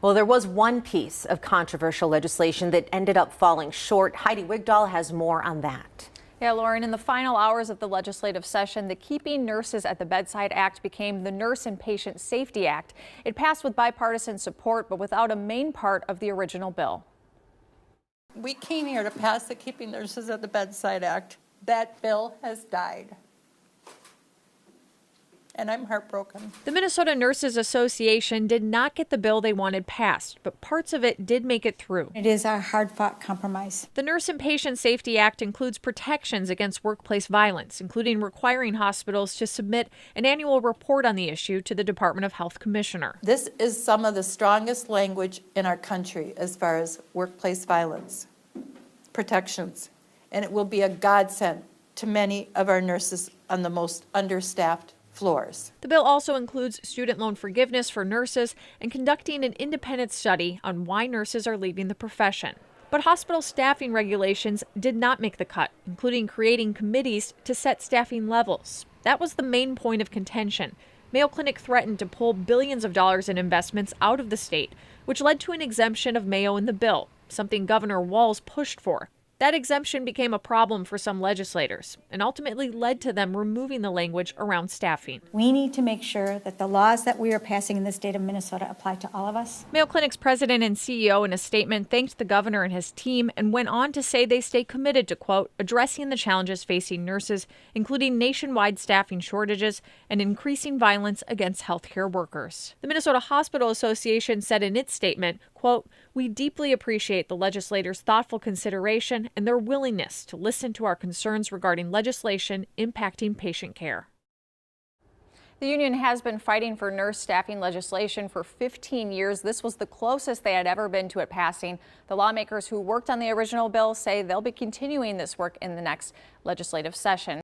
Well, there was one piece of controversial legislation that ended up falling short. Heidi Wigdahl has more on that. Yeah, Lauren, in the final hours of the legislative session, the Keeping Nurses at the Bedside Act became the Nurse and Patient Safety Act. It passed with bipartisan support, but without a main part of the original bill. We came here to pass the Keeping Nurses at the Bedside Act. That bill has died. And I'm heartbroken. The Minnesota Nurses Association did not get the bill they wanted passed, but parts of it did make it through. It is a hard-fought compromise. The Nurse and Patient Safety Act includes protections against workplace violence, including requiring hospitals to submit an annual report on the issue to the Department of Health Commissioner. This is some of the strongest language in our country as far as workplace violence protections, and it will be a godsend to many of our nurses on the most understaffed floors. The bill also includes student loan forgiveness for nurses and conducting an independent study on why nurses are leaving the profession. But hospital staffing regulations did not make the cut, including creating committees to set staffing levels. That was the main point of contention. Mayo Clinic threatened to pull billions of dollars in investments out of the state, which led to an exemption of Mayo in the bill, something Governor Walz pushed for. That exemption became a problem for some legislators and ultimately led to them removing the language around staffing. We need to make sure that the laws that we are passing in the state of Minnesota apply to all of us. Mayo Clinic's president and CEO in a statement thanked the governor and his team and went on to say they stay committed to, quote, addressing the challenges facing nurses, including nationwide staffing shortages and increasing violence against healthcare workers. The Minnesota Hospital Association said in its statement, quote, we deeply appreciate the legislators' thoughtful consideration and their willingness to listen to our concerns regarding legislation impacting patient care. The union has been fighting for nurse staffing legislation for 15 years. This was the closest they had ever been to it passing. The lawmakers who worked on the original bill say they'll be continuing this work in the next legislative session.